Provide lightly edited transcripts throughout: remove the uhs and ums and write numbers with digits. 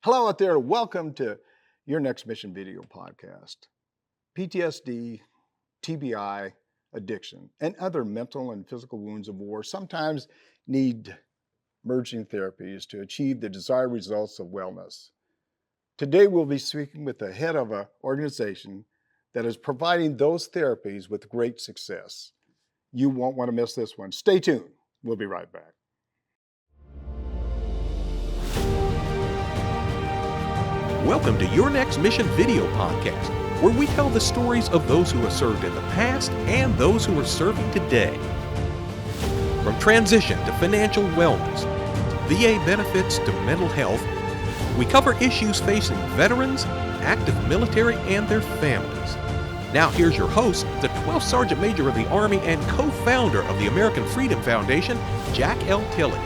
Hello out there, welcome to your next mission video podcast. PTSD, TBI, addiction, and other mental and physical wounds of war sometimes need emerging therapies to achieve the desired results of wellness. Today we'll be speaking with the head of an organization that is providing those therapies with great success. You won't want to miss this one. Stay tuned. We'll be right back. Welcome to Your Next Mission video podcast, where we tell the stories of those who have served in the past and those who are serving today. From transition to financial wellness, VA benefits to mental health, we cover issues facing veterans, active military, and their families. Now here's your host, the 12th Sergeant Major of the Army and co-founder of the American Freedom Foundation, Jack L. Tilley.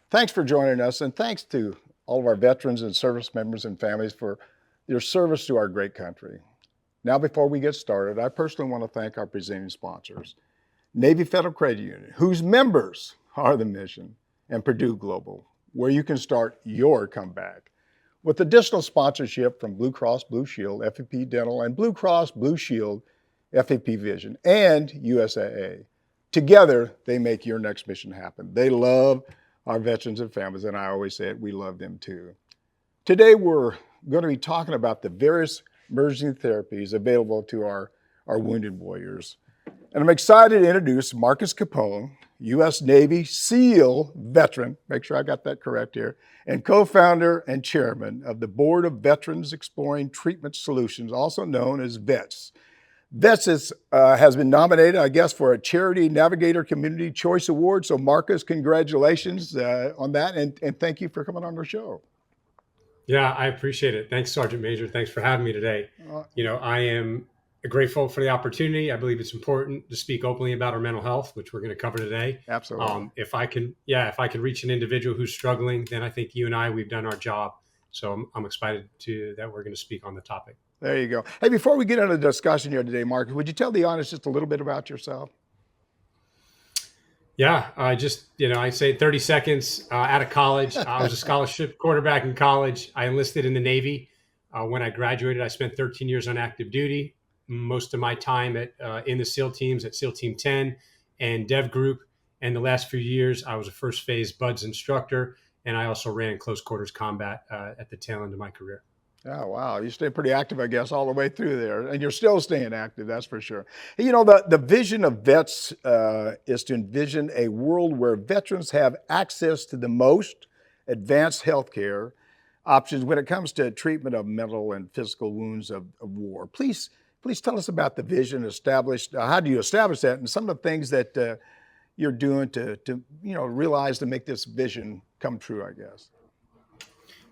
Thanks for joining us, and thanks to all of our veterans and service members and families for your service to our great country. Now, before we get started, I personally want to thank our presenting sponsors, Navy Federal Credit Union, whose members are the mission, and Purdue Global, where you can start your comeback. With additional sponsorship from Blue Cross Blue Shield, FEP Dental, and Blue Cross Blue Shield, FEP Vision, and USAA. Together, they make your next mission happen. They love our veterans and families, and I always say it, we love them too. Today, we're going to be talking about the various emerging therapies available to our wounded warriors. And I'm excited to introduce Marcus Capone, U.S. Navy SEAL veteran, make sure I got that correct here, and co-founder and chairman of the Board of Veterans Exploring Treatment Solutions, also known as VETS. VETS has been nominated, I guess, for a Charity Navigator Community Choice Award. So Marcus, congratulations on that, and thank you for coming on our show. Yeah, I appreciate it. Thanks, Sergeant Major. Thanks for having me today. I am grateful for the opportunity. I believe it's important to speak openly about our mental health, which we're going to cover today. Absolutely. If I can reach an individual who's struggling, then I think you and I, we've done our job. So I'm excited that we're going to speak on the topic. There you go. Hey, before we get into the discussion here today, Marcus, would you tell the audience just a little bit about yourself? Yeah, I say 30 seconds out of college. I was a scholarship quarterback in college. I enlisted in the Navy. When I graduated, I spent 13 years on active duty, most of my time in the SEAL teams at SEAL Team 10 and Dev Group. And the last few years, I was a first phase BUDS instructor, and I also ran close quarters combat at the tail end of my career. Oh, wow. You stay pretty active, I guess, all the way through there. And you're still staying active, that's for sure. You know, the vision of VETS is to envision a world where veterans have access to the most advanced healthcare options when it comes to treatment of mental and physical wounds of war. Please tell us about the vision established. How do you establish that, and some of the things that you're doing to realize to make this vision come true, I guess.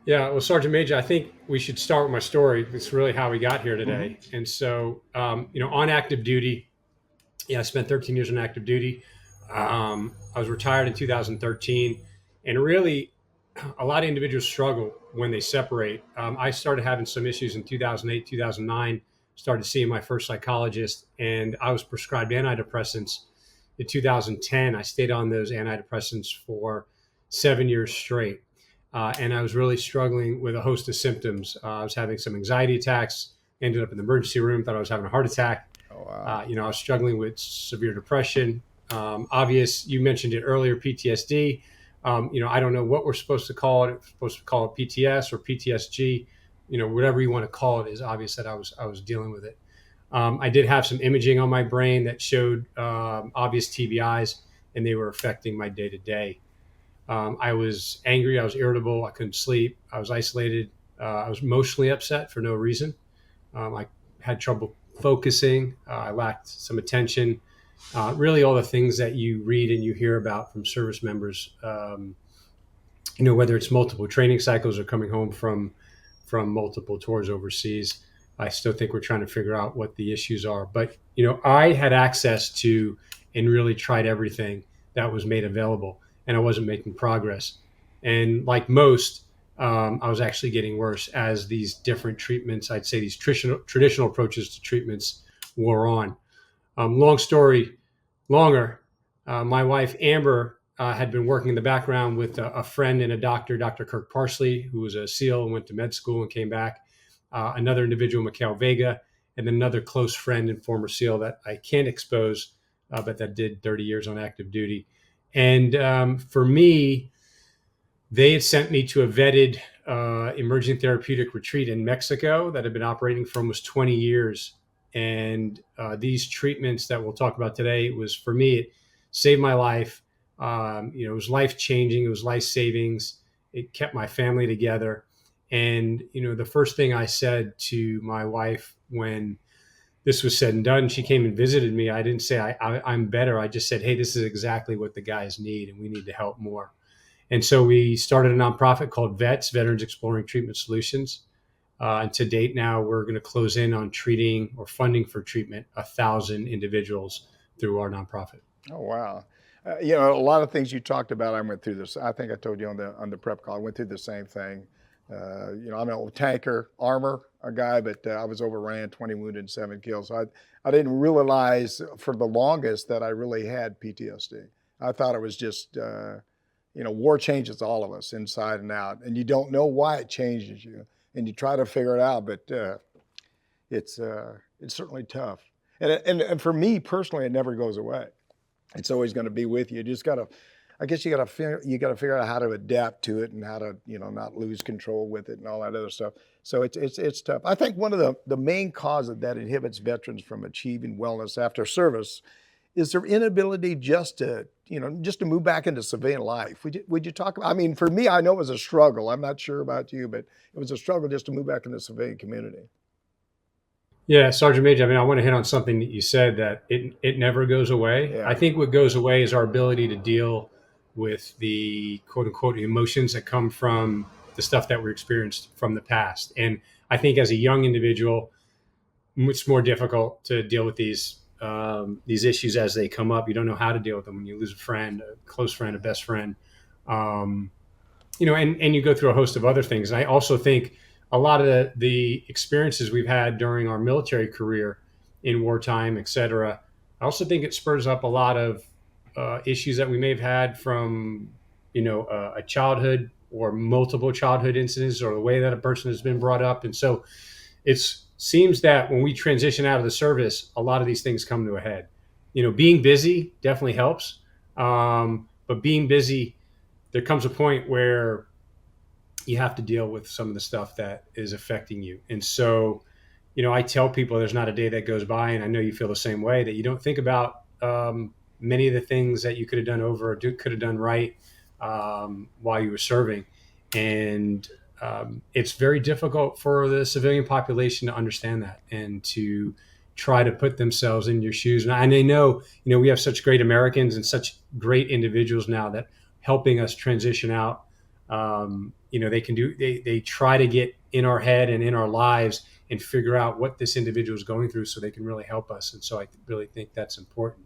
Yeah, well, Sergeant Major, I think we should start with my story. It's really how we got here today. Mm-hmm. And so, on active duty, I spent 13 years on active duty. I was retired in 2013. And really, a lot of individuals struggle when they separate. I started having some issues in 2008, 2009, started seeing my first psychologist, and I was prescribed antidepressants. In 2010, I stayed on those antidepressants for 7 years straight. And I was really struggling with a host of symptoms. I was having some anxiety attacks, ended up in the emergency room, thought I was having a heart attack. Oh, wow. I was struggling with severe depression. You mentioned it earlier, PTSD. I don't know what we're supposed to call it. We're supposed to call it PTS or PTSG. Whatever you want to call it, is obvious that I was dealing with it. I did have some imaging on my brain that showed obvious TBIs, and they were affecting my day-to-day. I was angry. I was irritable. I couldn't sleep. I was isolated. I was emotionally upset for no reason. I had trouble focusing. I lacked some attention. Really all the things that you read and you hear about from service members, whether it's multiple training cycles or coming home from multiple tours overseas. I still think we're trying to figure out what the issues are. But, I had access to and really tried everything that was made available, and I wasn't making progress. And like most, I was actually getting worse as these different treatments, I'd say these traditional approaches to treatments wore on. Long story longer, my wife, Amber, had been working in the background with a friend and a doctor, Dr. Kirk Parsley, who was a SEAL and went to med school and came back. Another individual, Mikhail Vega, and another close friend and former SEAL that I can't expose, but that did 30 years on active duty. And for me, they had sent me to a vetted emerging therapeutic retreat in Mexico that had been operating for almost 20 years. And these treatments that we'll talk about today was, for me, it saved my life. It was life changing. It was life savings. It kept my family together. And, the first thing I said to my wife when this was said and done, she came and visited me. I didn't say I'm better. I just said, hey, this is exactly what the guys need, and we need to help more. And so we started a nonprofit called VETS, Veterans Exploring Treatment Solutions. And to date now, we're going to close in on treating or funding for treatment 1,000 individuals through our nonprofit. Oh, wow. A lot of things you talked about, I went through this. I think I told you on the prep call, I went through the same thing. I'm an old tanker, armor guy, but I was overran, 20 wounded, 7 killed. So I didn't realize for the longest that I really had PTSD. I thought it was just, war changes all of us inside and out, and you don't know why it changes you, and you try to figure it out, but it's certainly tough. And for me personally, it never goes away. It's always going to be with you. You just got to, I guess you got to figure out how to adapt to it and how to, not lose control with it and all that other stuff. So it's tough. I think one of the main causes that inhibits veterans from achieving wellness after service is their inability just to move back into civilian life. Would you talk about, for me, I know it was a struggle. I'm not sure about you, but it was a struggle just to move back into the civilian community. Yeah, Sergeant Major, I want to hit on something that you said, that it never goes away. Yeah. I think what goes away is our ability to deal with the quote unquote emotions that come from the stuff that we experienced from the past. And I think as a young individual, it's more difficult to deal with these issues as they come up. You don't know how to deal with them when you lose a friend, a close friend, a best friend, and you go through a host of other things. And I also think a lot of the experiences we've had during our military career in wartime, et cetera, I also think it spurs up a lot of issues that we may have had from, a childhood or multiple childhood incidents, or the way that a person has been brought up. And so it seems that when we transition out of the service, a lot of these things come to a head. Being busy definitely helps. But being busy, there comes a point where you have to deal with some of the stuff that is affecting you. And so, I tell people there's not a day that goes by, and I know you feel the same way, that you don't think about many of the things that you could have done over or could have done right while you were serving. And it's very difficult for the civilian population to understand that and to try to put themselves in your shoes. And I know, we have such great Americans and such great individuals now that helping us transition out. They try to get in our head and in our lives and figure out what this individual is going through so they can really help us. And so I really think that's important.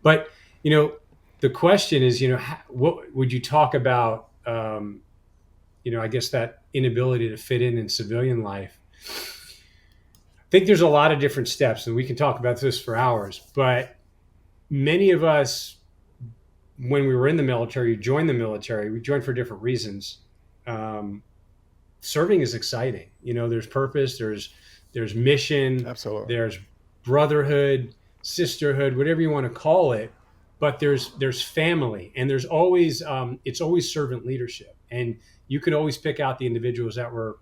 But, the question is, what would you talk about, I guess that inability to fit in civilian life? I think there's a lot of different steps, and we can talk about this for hours, but many of us, when we were in the military, we joined for different reasons. Serving is exciting. There's purpose, there's mission, Absolutely. There's brotherhood, sisterhood, whatever you want to call it. But there's family, and there's always it's always servant leadership, and you can always pick out the individuals that were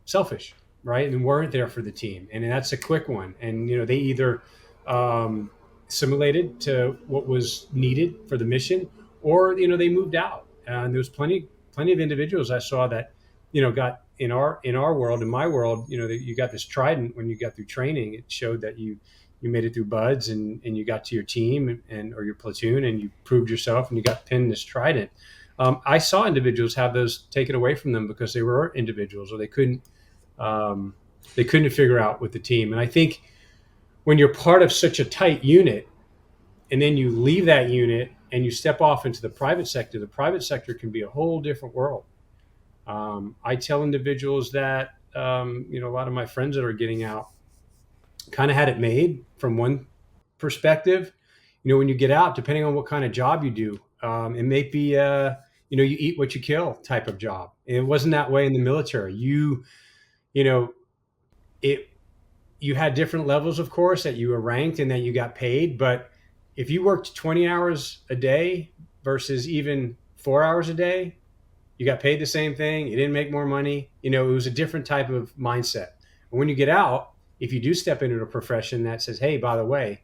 selfish, right, and weren't there for the team, and that's a quick one. And they either assimilated to what was needed for the mission, or they moved out. And there was plenty of individuals I saw that got in our world, in my world, that you got this trident when you got through training. It showed that you made it through buds, and you got to your team or your platoon, and you proved yourself, and you got pinned this trident. I saw individuals have those taken away from them because they were individuals, or they couldn't figure out with the team. And I think when you're part of such a tight unit, and then you leave that unit and you step off into the private sector can be a whole different world. I tell individuals that, a lot of my friends that are getting out, kind of had it made from one perspective. When you get out, depending on what kind of job you do, it may be, you eat what you kill type of job. And it wasn't that way in the military. You know, it, you had different levels, of course, that you were ranked and that you got paid. But if you worked 20 hours a day versus even 4 hours a day, you got paid the same thing. You didn't make more money. It was a different type of mindset. And when you get out, if you do step into a profession that says, hey, by the way,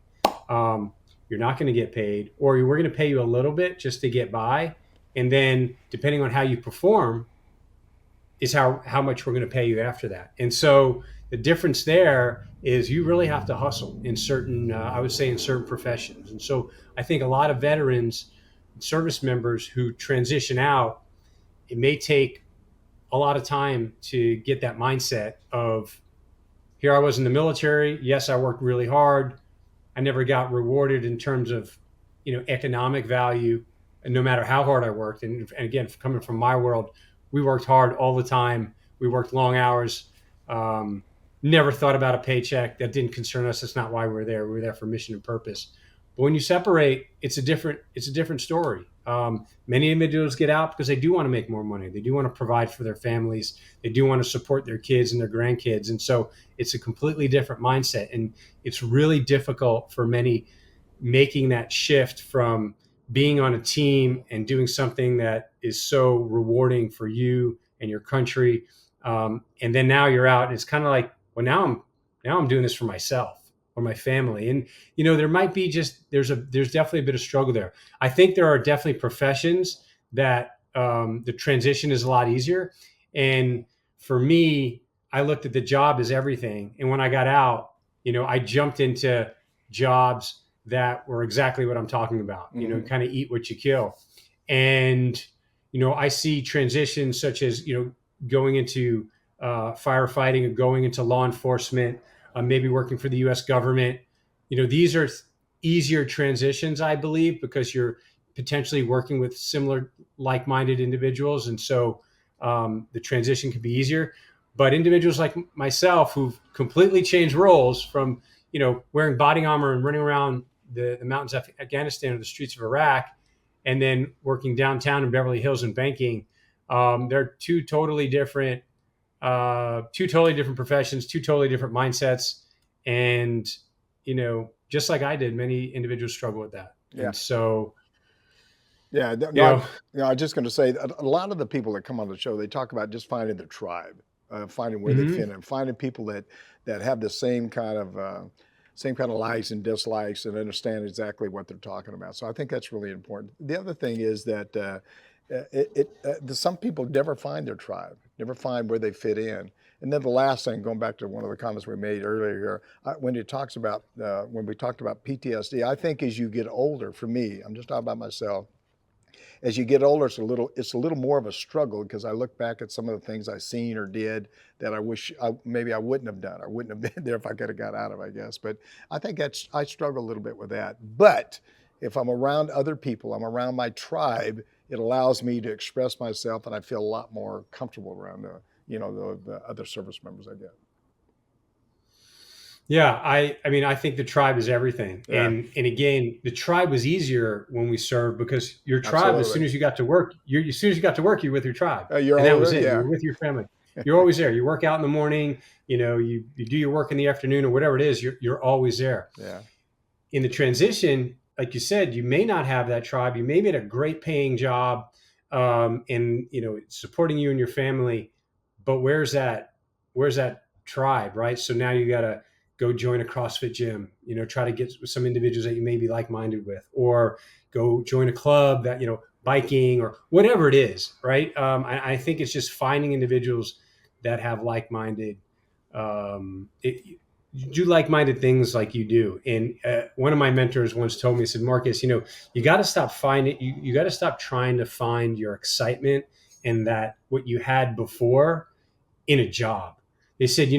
you're not going to get paid, or we're going to pay you a little bit just to get by. And then depending on how you perform is how much we're going to pay you after that. And so the difference there is you really have to hustle in certain, I would say in certain professions. And so I think a lot of veterans, service members who transition out, it may take a lot of time to get that mindset of, here I was in the military. Yes, I worked really hard. I never got rewarded in terms of, economic value, and no matter how hard I worked. And again, coming from my world, we worked hard all the time. We worked long hours. Never thought about a paycheck. That didn't concern us. That's not why we were there. We were there for mission and purpose. But when you separate, it's a different story. Many individuals get out because they do want to make more money. They do want to provide for their families. They do want to support their kids and their grandkids. And so it's a completely different mindset. And it's really difficult for many making that shift from being on a team and doing something that is so rewarding for you and your country. And then now you're out and it's kind of like, well, now I'm doing this for myself or my family. And, there might be there's definitely a bit of struggle there. I think there are definitely professions that the transition is a lot easier. And for me, I looked at the job as everything. And when I got out, I jumped into jobs that were exactly what I'm talking about, kind of eat what you kill. And, I see transitions such as, going into firefighting or going into law enforcement, maybe working for the U.S. government. These are easier transitions, I believe, because you're potentially working with similar like-minded individuals. And so the transition can be easier. But individuals like myself who've completely changed roles from, wearing body armor and running around the mountains of Afghanistan or the streets of Iraq, and then working downtown in Beverly Hills and banking, they're two totally different professions, two totally different mindsets. And, just like I did, many individuals struggle with that. Yeah. And so, yeah, no, I was just going to say, a lot of the people that come on the show, they talk about just finding their tribe, finding where they fit in, finding people that have the same kind of likes and dislikes and understand exactly what they're talking about. So I think that's really important. The other thing is that some people never find their tribe, never find where they fit in. And then the last thing, going back to one of the comments we made earlier here, when we talked about PTSD, I think as you get older, for me, I'm just talking about myself, as you get older, it's a little more of a struggle, because I look back at some of the things I've seen or did that I wish maybe I wouldn't have done. I wouldn't have been there if I could have got out of, I guess. But I think I struggle a little bit with that. But if I'm around other people, I'm around my tribe, it allows me to express myself, and I feel a lot more comfortable around the other service members I get. Yeah, I mean, I think the tribe is everything. Yeah. And again, the tribe was easier when we served, because your tribe, as soon as you got to work, you're with your tribe. And that was it. Yeah. You're with your family. You're always there. You work out in the morning, you do your work in the afternoon or whatever it is, you're always there. Yeah. In the transition, like you said, you may not have that tribe. You may be at a great paying job, and supporting you and your family, but where's that tribe, right? So now you got to go join a CrossFit gym, try to get some individuals that you may be like-minded with, or go join a club that, biking or whatever it is, right? I think it's just finding individuals that have like-minded, do like-minded things like you do. And one of my mentors once told me, he said, Marcus, you got to stop you got to stop trying to find your excitement and that what you had before in a job. They said,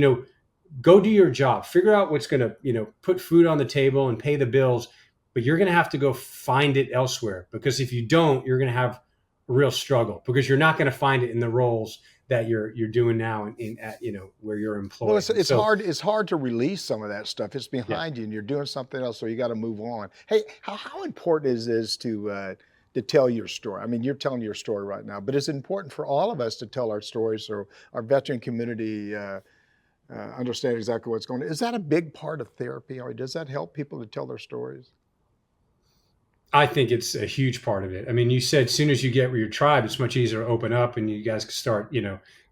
go do your job, figure out what's going to, put food on the table and pay the bills, but you're going to have to go find it elsewhere, because if you don't, you're going to have a real struggle, because you're not going to find it in the roles that you're doing now at, where you're employed. Well, it's So, hard. It's hard to release some of that stuff. It's yeah. behind you, and you're doing something else, so you got to move on. Hey, how important is this to tell your story? I mean, you're telling your story right now, but it's important for all of us to tell our stories, so our veteran community understand exactly what's going on. Is that a big part of therapy, or does that help people to tell their stories? I think it's a huge part of it. I mean, you said as soon as you get with your tribe, it's much easier to open up and you guys can start,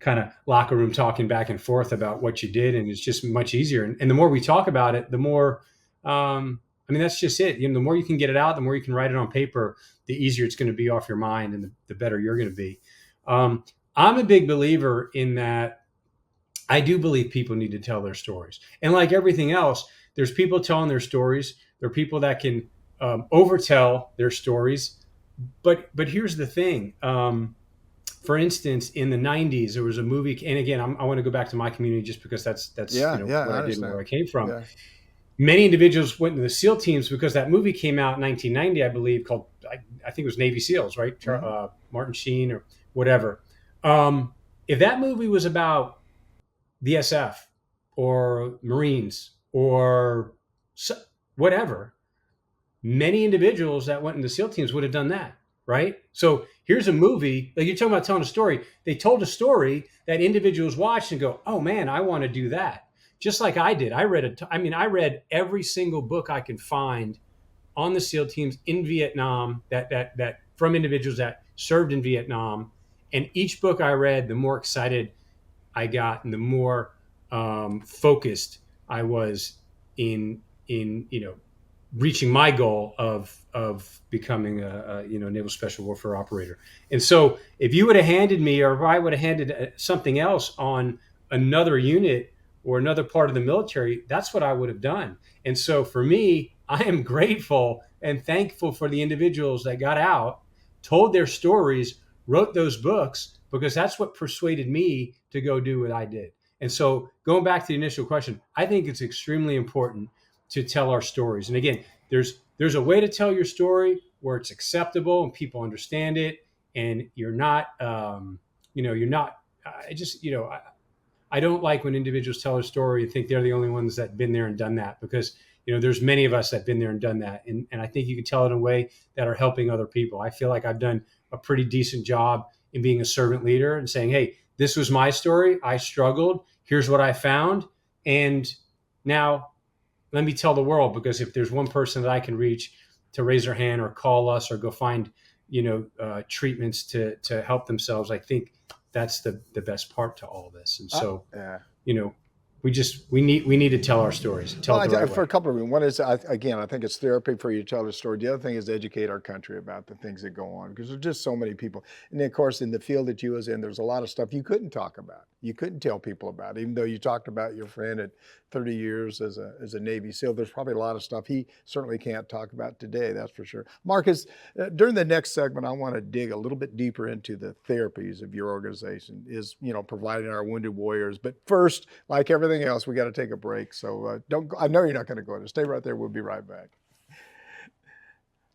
kind of locker room talking back and forth about what you did. And it's just much easier. And the more we talk about it, the more, that's just it. The more you can get it out, the more you can write it on paper, the easier it's going to be off your mind and the better you're going to be. I'm a big believer in that. I do believe people need to tell their stories. And like everything else, there's people telling their stories. There are people that can overtell their stories. But here's the thing. For instance, in the 90s, there was a movie, and again, I want to go back to my community just because that's I what I did and where I came from. Yeah. Many individuals went into the SEAL teams because that movie came out in 1990, I believe, called, I think it was Navy SEALs, right? Mm-hmm. Martin Sheen or whatever. If that movie was about the SF or Marines or whatever, many individuals that went into SEAL teams would have done that, right? So here's a movie, like you're talking about telling a story. They told a story that individuals watched and go, oh man, I want to do that. Just like I did. I read every single book I could find on the SEAL teams in Vietnam that from individuals that served in Vietnam. And each book I read, the more excited I got and the more focused I was in reaching my goal of becoming a naval special warfare operator. And so if you would have handed me, or if I would have handed something else on another unit or another part of the military, that's what I would have done. And so for me, I am grateful and thankful for the individuals that got out, told their stories, wrote those books, because that's what persuaded me to go do what I did. And so going back to the initial question, I think it's extremely important to tell our stories. And again, there's a way to tell your story where it's acceptable and people understand it, and you're not, I don't like when individuals tell a story and think they're the only ones that been there and done that, because there's many of us that have been there and done that. And I think you can tell it in a way that are helping other people. I feel like I've done a pretty decent job in being a servant leader and saying, hey, this was my story. I struggled. Here's what I found. And now let me tell the world, because if there's one person that I can reach to raise their hand or call us or go find, treatments to help themselves, I think that's the best part to all of this. And so, we need to tell our stories. For a couple of reasons. One is, I think it's therapy for you to tell the story. The other thing is educate our country about the things that go on, because there's just so many people. And then, of course, in the field that you was in, there's a lot of stuff you couldn't talk about. You couldn't tell people about, even though you talked about your friend at 30 years as a Navy SEAL. There's probably a lot of stuff he certainly can't talk about today, that's for sure. Marcus, during the next segment, I want to dig a little bit deeper into the therapies of your organization, is, providing our wounded warriors. But first, like everything else, we got to take a break. So I know you're not going to go there. Stay right there. We'll be right back.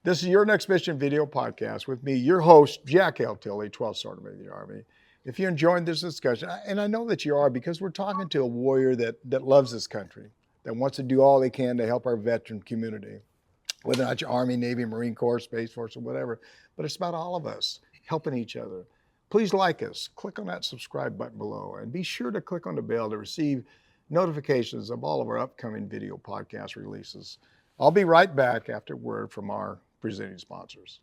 This is Your Next Mission video podcast with me, your host, Jack L. Tilley, 12th Sergeant of the Army. If you're enjoying this discussion, and I know that you are, because we're talking to a warrior that loves this country, that wants to do all they can to help our veteran community, whether or not you're Army, Navy, Marine Corps, Space Force, or whatever. But it's about all of us helping each other. Please like us. Click on that subscribe button below, and be sure to click on the bell to receive notifications of all of our upcoming video podcast releases. I'll be right back after a word from our presenting sponsors.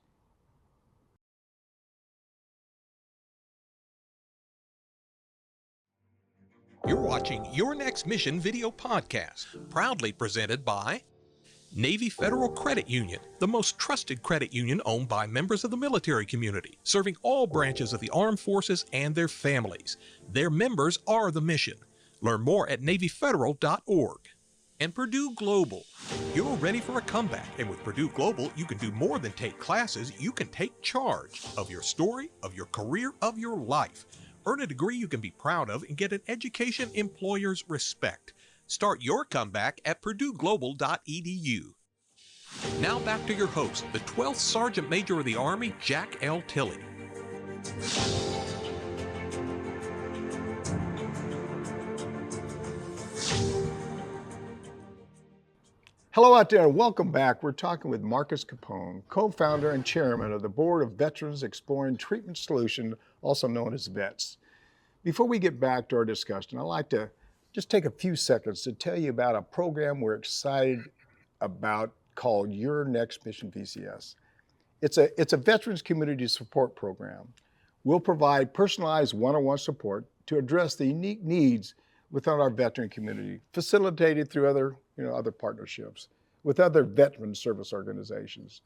You're watching Your Next Mission video podcast, proudly presented by Navy Federal Credit Union, the most trusted credit union owned by members of the military community, serving all branches of the armed forces and their families. Their members are the mission. Learn more at NavyFederal.org. And Purdue Global. You're ready for a comeback, and with Purdue Global, you can do more than take classes. You can take charge of your story, of your career, of your life. Earn a degree you can be proud of and get an education employers respect. Start your comeback at PurdueGlobal.edu. Now back to your host, the 12th Sergeant Major of the Army, Jack L. Tilley. Hello out there, and welcome back. We're talking with Marcus Capone, co-founder and chairman of the Board of Veterans Exploring Treatment Solution, also known as VETS. Before we get back to our discussion, I'd like to just take a few seconds to tell you about a program we're excited about called Your Next Mission VCS. It's a veterans community support program. We'll provide personalized one-on-one support to address the unique needs within our veteran community, facilitated through other partnerships with other veteran service organizations.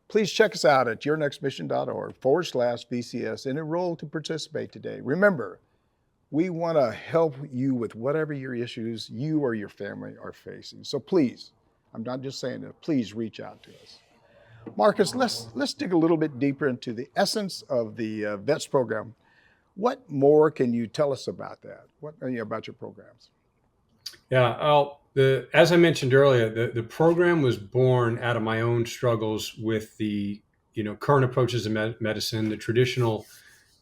Please check us out at yournextmission.org/VCS and enroll to participate today. Remember, we want to help you with whatever your issues you or your family are facing. So please, I'm not just saying that, please reach out to us. Marcus, let's dig a little bit deeper into the essence of the VETS program. What more can you tell us about that? About your programs? Yeah, as I mentioned earlier, the program was born out of my own struggles with the current approaches of medicine, the traditional,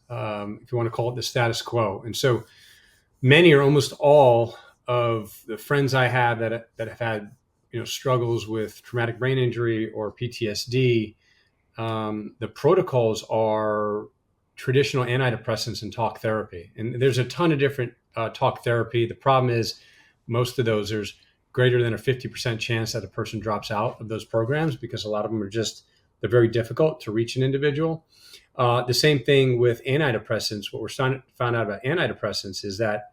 if you want to call it the status quo. And so many or almost all of the friends I have that have had struggles with traumatic brain injury or PTSD, the protocols are traditional antidepressants and talk therapy. And there's a ton of different talk therapy. The problem is most of those, there's greater than a 50% chance that a person drops out of those programs because a lot of them they're very difficult to reach an individual. The same thing with antidepressants. What we're found out about antidepressants is that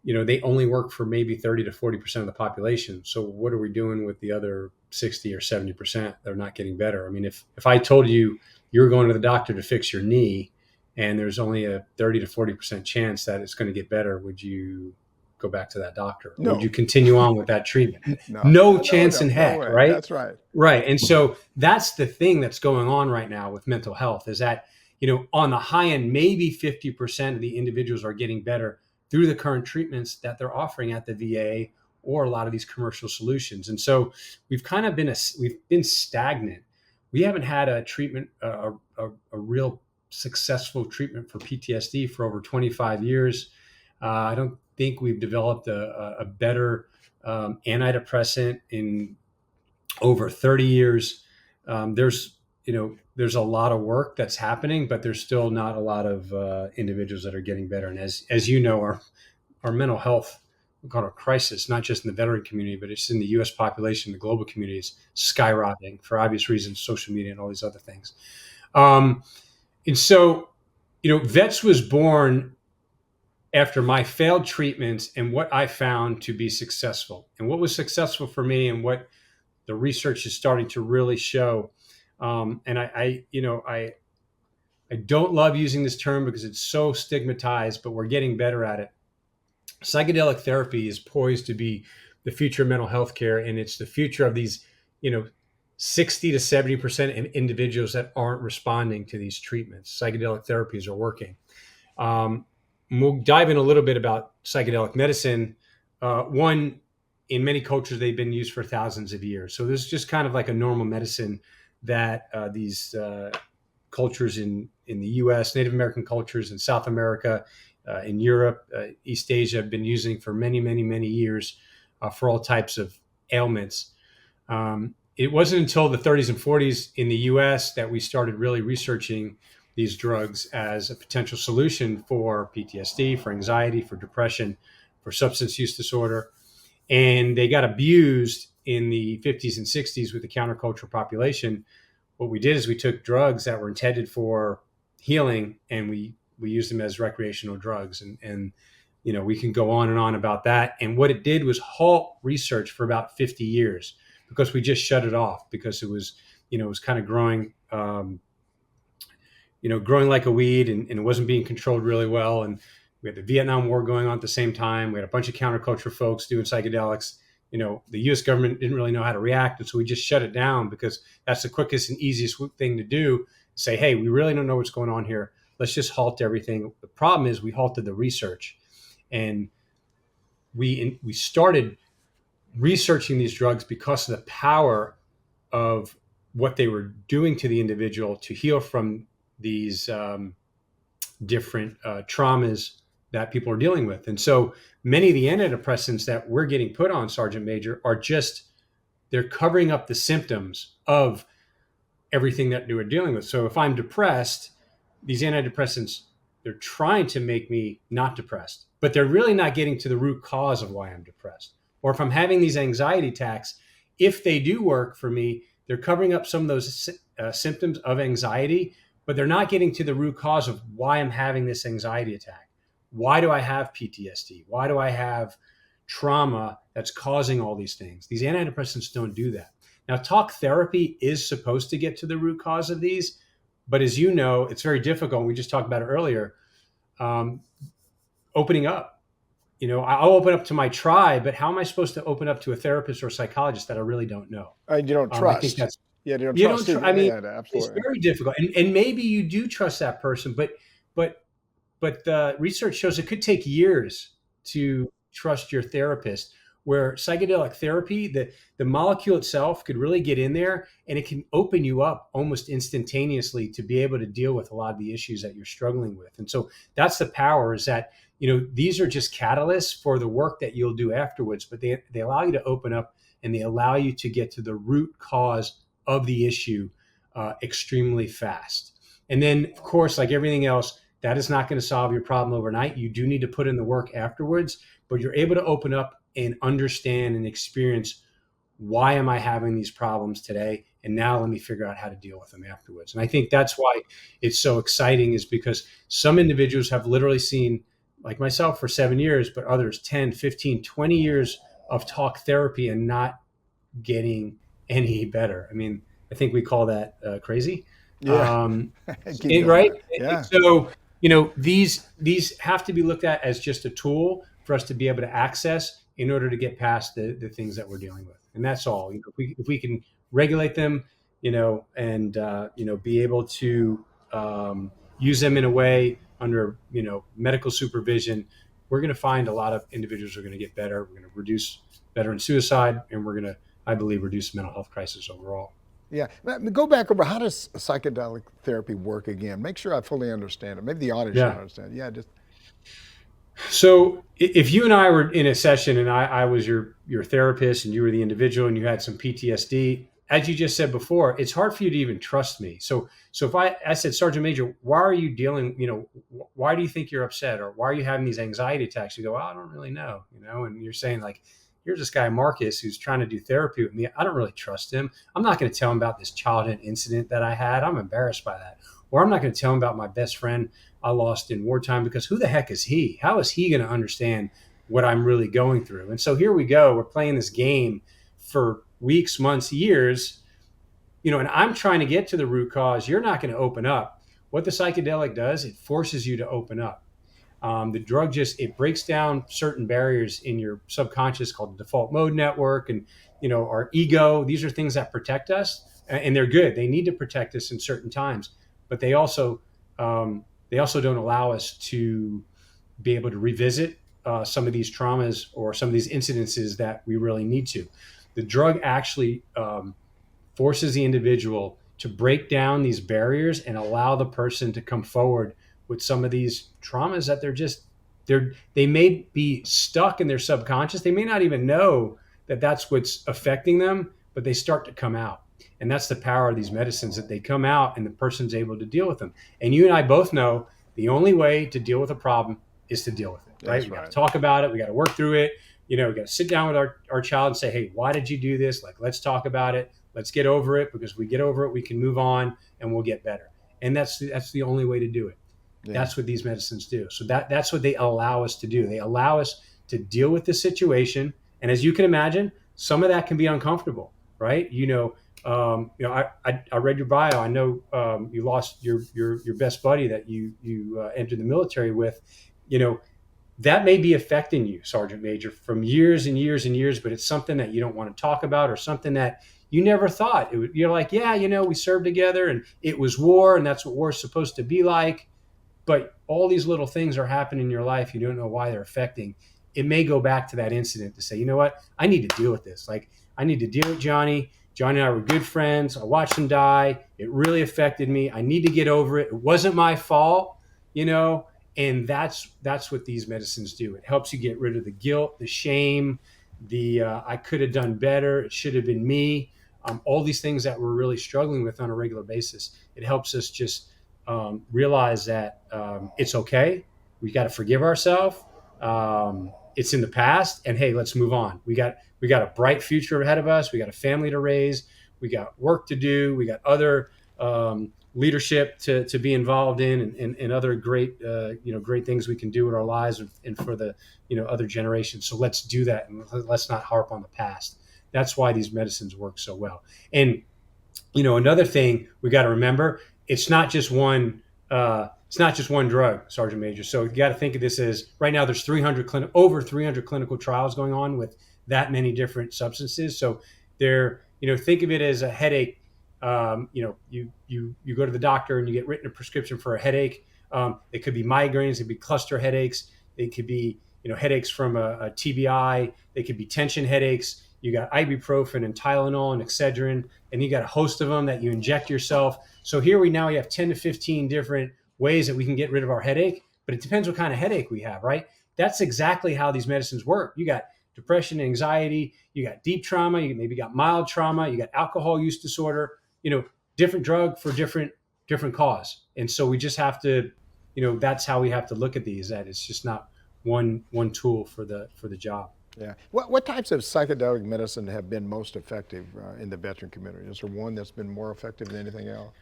they only work for maybe 30 to 40% of the population. So what are we doing with the other 60 or 70%? They're not getting better. I mean, if I told you you're going to the doctor to fix your knee and there's only a 30 to 40% chance that it's going to get better, would you go back to that doctor? No. Would you continue on with that treatment? No chance in heck, no way. right? That's right. Right. And so that's the thing that's going on right now with mental health is that, on the high end, maybe 50% of the individuals are getting better through the current treatments that they're offering at the VA or a lot of these commercial solutions. And so we've kind of been stagnant. We haven't had a treatment, a real successful treatment for PTSD for over 25 years. I don't think we've developed a better antidepressant in over 30 years. There's a lot of work that's happening, but there's still not a lot of individuals that are getting better. And as you know, our mental health, we call it a crisis, not just in the veteran community, but it's in the U.S. population, the global community is skyrocketing for obvious reasons, social media and all these other things. And so, VETS was born after my failed treatments and what I found to be successful. And what was successful for me and what the research is starting to really show. And I don't love using this term because it's so stigmatized, but we're getting better at it. Psychedelic therapy is poised to be the future of mental health care, and it's the future of these, 60 to 70% of individuals that aren't responding to these treatments. Psychedelic therapies are working. We'll dive in a little bit about psychedelic medicine. One, in many cultures, they've been used for thousands of years. So this is just kind of like a normal medicine that these cultures in the U.S., Native American cultures in South America, in Europe, East Asia have been using for many, many, many years for all types of ailments. It wasn't until the 30s and 40s in the U.S. that we started really researching these drugs as a potential solution for PTSD, for anxiety, for depression, for substance use disorder. And they got abused in the 50s and 60s with the counterculture population. What we did is we took drugs that were intended for healing and we used them as recreational drugs. And we can go on and on about that. And what it did was halt research for about 50 years because we just shut it off because it was kind of growing, growing like a weed and it wasn't being controlled really well. And we had the Vietnam War going on at the same time. We had a bunch of counterculture folks doing psychedelics. The U.S. government didn't really know how to react. And so we just shut it down because that's the quickest and easiest thing to do. Say, hey, we really don't know what's going on here. Let's just halt everything. The problem is we halted the research. And we started researching these drugs because of the power of what they were doing to the individual to heal from these different traumas that people are dealing with. And so many of the antidepressants that we're getting put on, Sergeant Major, are just they're covering up the symptoms of everything that we're dealing with. So if I'm depressed, these antidepressants, they're trying to make me not depressed, but they're really not getting to the root cause of why I'm depressed. Or if I'm having these anxiety attacks, if they do work for me, they're covering up some of those symptoms of anxiety, but they're not getting to the root cause of why I'm having this anxiety attack. Why do I have PTSD? Why do I have trauma that's causing all these things? These antidepressants don't do that. Now, talk therapy is supposed to get to the root cause of these, but as you know, it's very difficult. We just talked about it earlier. Opening up, I'll open up to my tribe, but how am I supposed to open up to a therapist or a psychologist that I really don't know? You don't trust. I think that's, Yeah, you don't you trust. don't. I mean, Yeah, it's absolutely. very difficult, and maybe you do trust that person, but the research shows it could take years to trust your therapist. Where psychedelic therapy, the molecule itself could really get in there, and it can open you up almost instantaneously to be able to deal with a lot of the issues that you're struggling with. And so that's the power, is that these are just catalysts for the work that you'll do afterwards, but they allow you to open up, and they allow you to get to the root cause of the issue extremely fast. And then, of course, like everything else, that is not going to solve your problem overnight. You do need to put in the work afterwards, but you're able to open up and understand and experience, why am I having these problems today? And now let me figure out how to deal with them afterwards. And I think that's why it's so exciting, is because some individuals have literally seen, like myself for 7 years, but others 10, 15, 20 years of talk therapy and not getting any better. I mean, I think we call that crazy. Yeah. Right? Yeah. So, these have to be looked at as just a tool for us to be able to access in order to get past the things that we're dealing with. And that's all. If we can regulate them, and be able to use them in a way under, medical supervision, we're going to find a lot of individuals are going to get better. We're going to reduce veteran suicide, and we're going to, I believe, reduce mental health crisis overall. Yeah. Go back over, how does psychedelic therapy work again? Make sure I fully understand it. Maybe the audience should understand. Yeah, just. So if you and I were in a session, and I was your therapist, and you were the individual, and you had some PTSD, as you just said before, it's hard for you to even trust me. So if I said, Sergeant Major, why are you dealing, why do you think you're upset? Or why are you having these anxiety attacks? You go, well, I don't really know, and you're saying, like, here's this guy, Marcus, who's trying to do therapy with me. I don't really trust him. I'm not going to tell him about this childhood incident that I had. I'm embarrassed by that. Or I'm not going to tell him about my best friend I lost in wartime, because who the heck is he? How is he going to understand what I'm really going through? And so here we go. We're playing this game for weeks, months, years, and I'm trying to get to the root cause. You're not going to open up. What the psychedelic does, it forces you to open up. The drug it breaks down certain barriers in your subconscious called the default mode network, and our ego. These are things that protect us, and they're good. They need to protect us in certain times, but they also don't allow us to be able to revisit some of these traumas or some of these incidences that we really need to. The drug actually forces the individual to break down these barriers and allow the person to come forward with some of these traumas that they may be stuck in their subconscious. They may not even know that that's what's affecting them, but they start to come out. And that's the power of these medicines, that they come out and the person's able to deal with them. And you and I both know the only way to deal with a problem is to deal with it, right? We got to talk about it. We got to work through it. We got to sit down with our child and say, hey, why did you do this? Like, let's talk about it. Let's get over it, because we get over it, we can move on and we'll get better. And that's the only way to do it. Yeah. That's what these medicines do. So that's what they allow us to do. They allow us to deal with the situation. And as you can imagine, some of that can be uncomfortable, right? I read your bio. I know you lost your best buddy that you entered the military with. That may be affecting you, Sergeant Major, from years and years and years, but it's something that you don't want to talk about, or something that you never thought. You're like, yeah, we served together and it was war, and that's what war's supposed to be like. But all these little things are happening in your life. You don't know why they're affecting. It may go back to that incident to say, you know what? I need to deal with this. Like, I need to deal with Johnny. Johnny and I were good friends. I watched him die. It really affected me. I need to get over it. It wasn't my fault, and that's what these medicines do. It helps you get rid of the guilt, the shame, the I could have done better, it should have been me, all these things that we're really struggling with on a regular basis. It helps us just realize that it's okay. We got to forgive ourselves. It's in the past, and hey, let's move on. We got a bright future ahead of us. We got a family to raise. We got work to do. We got other leadership to be involved in, and other great great things we can do in our lives and for the other generations. So let's do that, and let's not harp on the past. That's why these medicines work so well. And another thing we got to remember: it's not just one. It's not just one drug, Sergeant Major. So you got to think of this as right now there's over 300 clinical trials going on with that many different substances. So think of it as a headache. You go to the doctor and you get written a prescription for a headache. It could be migraines, it could be cluster headaches, it could be headaches from a TBI, they could be tension headaches. You got ibuprofen and Tylenol and Excedrin, and you got a host of them that you inject yourself. So here you have 10 to 15 different ways that we can get rid of our headache, but it depends what kind of headache we have, right? That's exactly how these medicines work. You got depression, anxiety, you got deep trauma, you maybe got mild trauma, you got alcohol use disorder, different drug for different cause. And so we just have to, that's how we have to look at these, that it's just not one tool for the job. Yeah. What types of psychedelic medicine have been most effective in the veteran community? Is there one that's been more effective than anything else?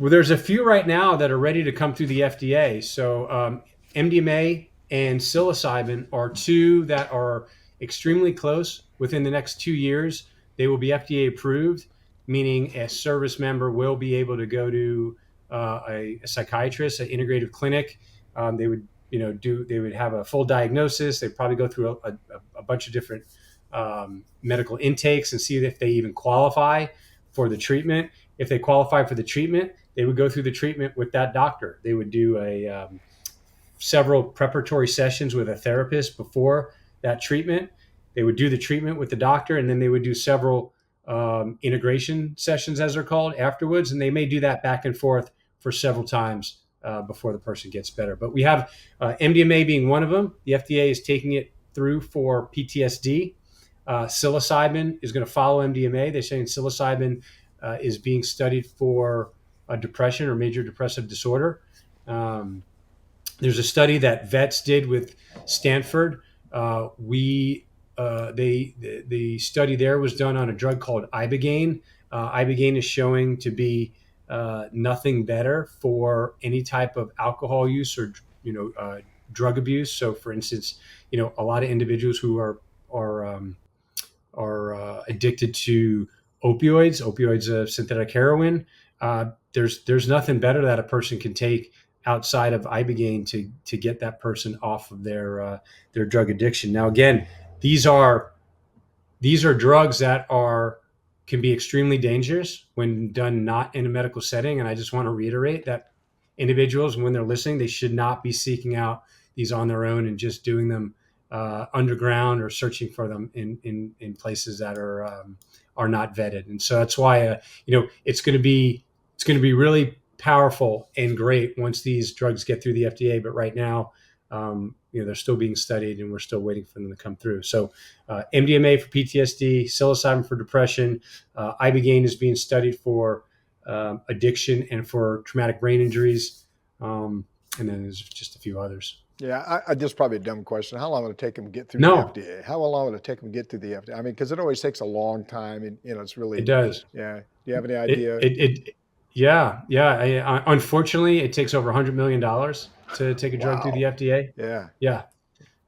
Well, there's a few right now that are ready to come through the FDA. So MDMA and psilocybin are two that are extremely close. Within the next 2 years, they will be FDA approved, meaning a service member will be able to go to a psychiatrist, an integrative clinic. They would they would have a full diagnosis. They'd probably go through a bunch of different medical intakes and see if they even qualify for the treatment. If they qualify for the treatment, they would go through the treatment with that doctor. They would do several preparatory sessions with a therapist before that treatment. They would do the treatment with the doctor, and then they would do several integration sessions, as they're called, afterwards. And they may do that back and forth for several times before the person gets better. But we have MDMA being one of them. The FDA is taking it through for PTSD. Psilocybin is going to follow MDMA. They're saying psilocybin is being studied for depression or major depressive disorder. There's a study that vets did with Stanford. The study there was done on a drug called ibogaine. Ibogaine is showing to be nothing better for any type of alcohol use or drug abuse. So, for instance, a lot of individuals who are addicted to opioids, synthetic heroin. There's nothing better that a person can take outside of ibogaine to get that person off of their drug addiction. Now, again, these are drugs that can be extremely dangerous when done not in a medical setting. And I just want to reiterate that individuals, when they're listening, they should not be seeking out these on their own and just doing them underground or searching for them in places that are not vetted. And so that's why it's going to be really powerful and great once these drugs get through the FDA. But right now, they're still being studied, and we're still waiting for them to come through. So MDMA for PTSD, psilocybin for depression, ibogaine is being studied for addiction and for traumatic brain injuries, and then there's just a few others. Yeah, I just probably a dumb question. How long will it take them to get through No. the FDA? How long will it take them to get through the FDA? I mean, because it always takes a long time, and it's really. It does. Yeah. Do you have any idea? Yeah. Unfortunately, it takes over $100 million to take a drug through the FDA. Yeah. Yeah.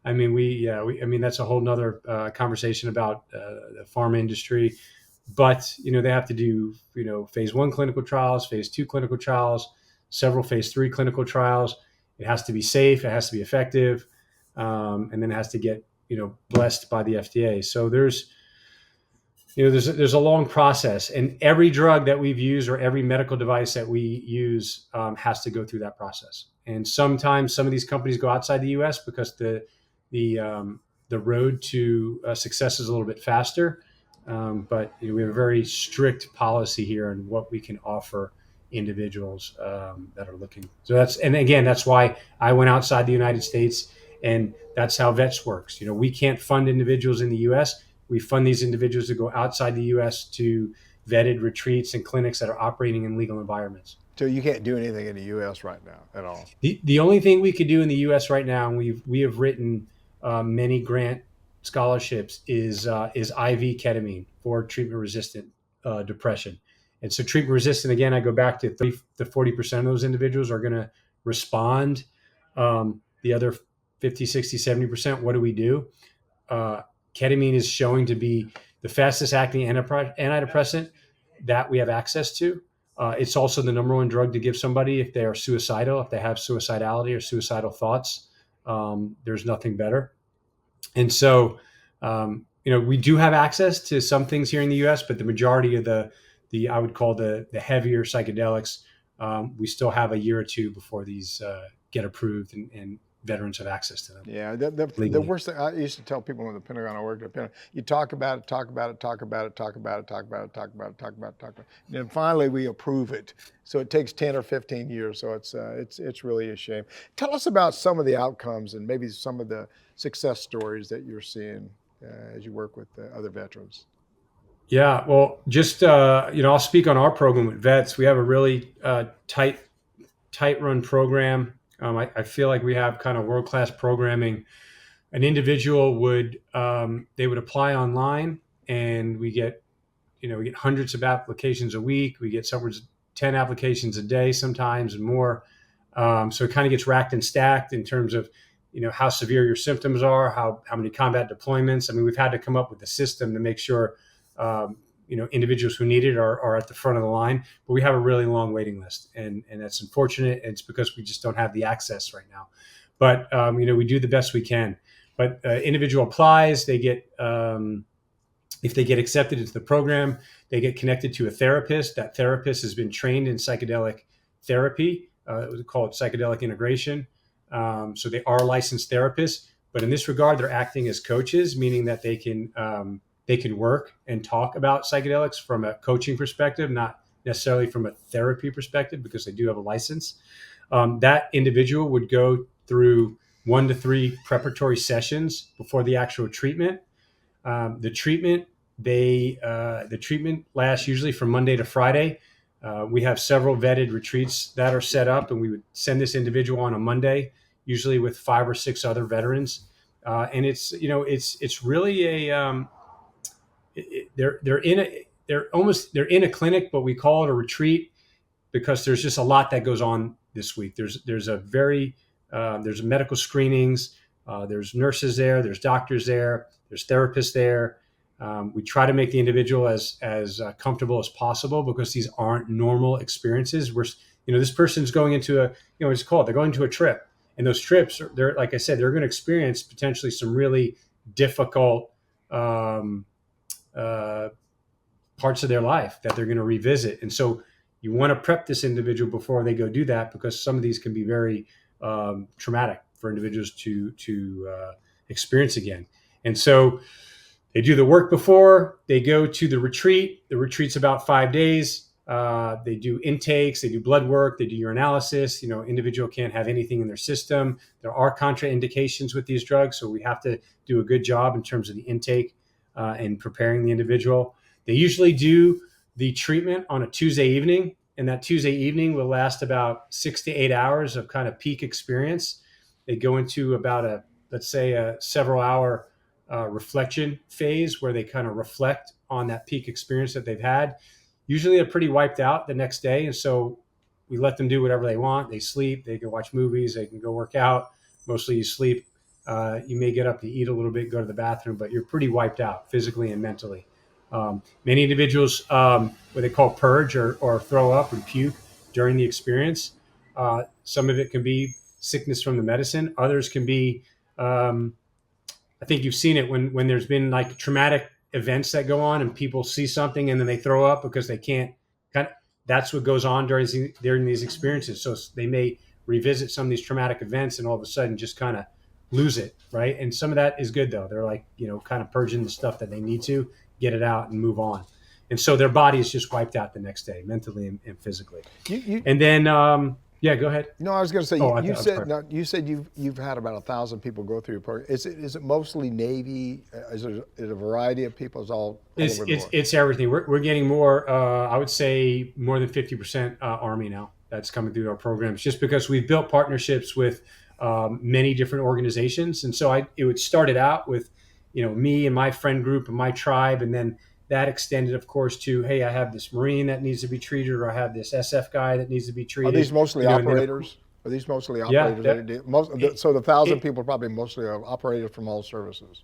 I mean, that's a whole nother conversation about the pharma industry, but they have to do phase 1 clinical trials, phase 2 clinical trials, several phase 3 clinical trials. It has to be safe, it has to be effective, and then it has to get blessed by the FDA. So there's a long process, and every drug that we've used or every medical device that we use has to go through that process. And sometimes some of these companies go outside the U.S. because the road to success is a little bit faster. But we have a very strict policy here on what we can offer individuals that are looking. So that's why I went outside the United States And that's how VETS works. We can't fund individuals in the U.S. We fund these individuals to go outside the U.S. to vetted retreats and clinics that are operating in legal environments. So you can't do anything in the U.S. right now at all. The only thing we could do in the U.S. right now, and we have written many grant scholarships, is IV ketamine for treatment-resistant depression. And so treatment-resistant, again, I go back to 30 to 40% of those individuals are going to respond. The other 50, 60, 70%, what do we do? Ketamine is showing to be the fastest acting antidepressant that we have access to. It's also the number one drug to give somebody if they are suicidal, if they have suicidality or suicidal thoughts. There's nothing better. And so, we do have access to some things here in the U.S., but the majority of the I would call the heavier psychedelics, we still have a year or two before these get approved and veterans have access to them. Yeah, the worst thing I used to tell people in the Pentagon, I worked at the Pentagon, you talk about it. And then finally we approve it. So it takes 10 or 15 years. So it's really a shame. Tell us about some of the outcomes and maybe some of the success stories that you're seeing as you work with other veterans. Yeah, well, just, I'll speak on our program with vets. We have a really tight run program. I feel like we have kind of world-class programming. An individual they would apply online, and we get hundreds of applications a week. We get somewhere 10 applications a day sometimes and more. So it kind of gets racked and stacked in terms of, how severe your symptoms are, how many combat deployments. I mean, we've had to come up with a system to make sure, individuals who need it are at the front of the line, but we have a really long waiting list, and that's unfortunate. It's because we just don't have the access right now, but we do the best we can. But individual applies, they get if they get accepted into the program, they get connected to a therapist. That therapist has been trained in psychedelic therapy. We call it psychedelic integration. So they are licensed therapists, but in this regard, they're acting as coaches, meaning that they can work and talk about psychedelics from a coaching perspective, not necessarily from a therapy perspective, because they do have a license. That individual would go through 1 to 3 preparatory sessions before the actual treatment. The treatment lasts usually from Monday to Friday. We have several vetted retreats that are set up, and we would send this individual on a Monday, usually with 5 or 6 other veterans. And it's really they're in a clinic, but we call it a retreat because there's just a lot that goes on this week. There's medical screenings, there's nurses there, there's doctors there, there's therapists there. We try to make the individual as comfortable as possible because these aren't normal experiences. This person's going into they're going to a trip, and those trips they're, like I said, they're going to experience potentially some really difficult parts of their life that they're going to revisit. And so you want to prep this individual before they go do that, because some of these can be very traumatic for individuals to experience again. And so they do the work before they go to the retreat. The retreat's about 5 days. They do intakes, they do blood work, they do urinalysis. Individual can't have anything in their system. There are contraindications with these drugs, so we have to do a good job in terms of the intake and preparing the individual. They usually do the treatment on a Tuesday evening, and that Tuesday evening will last about 6 to 8 hours of kind of peak experience. They go into about a several hour reflection phase where they kind of reflect on that peak experience that they've had. Usually they're pretty wiped out the next day, and so we let them do whatever they want. They sleep, they can watch movies, they can go work out. Mostly you sleep. You may get up to eat a little bit, go to the bathroom, but you're pretty wiped out physically and mentally. Many individuals, what they call purge or throw up and puke during the experience. Some of it can be sickness from the medicine. Others can be, I think you've seen it when there's been like traumatic events that go on and people see something and then they throw up because they can't. That's what goes on during these experiences. So they may revisit some of these traumatic events and all of a sudden just kind of lose it, right? And some of that is good though. They're like, kind of purging the stuff that they need to get it out and move on. And so their body is just wiped out the next day, mentally and physically. And then Yeah, go ahead. No, I was going to say Oh, you I'm said sorry. no, you said you've had about 1,000 people go through your program. Is it mostly Navy? Is it a variety of people? Is all over the board? It's everything. We're getting more. I would say more than 50% Army now. That's coming through our programs, just because we've built partnerships with many different organizations. And so it started out with, me and my friend group and my tribe, and then that extended, of course, to, hey, I have this Marine that needs to be treated, or I have this SF guy that needs to be Are these treated. mostly And then operators? Are these mostly yeah, operators? that, it, So the 1,000 it, people probably mostly are operators from all services.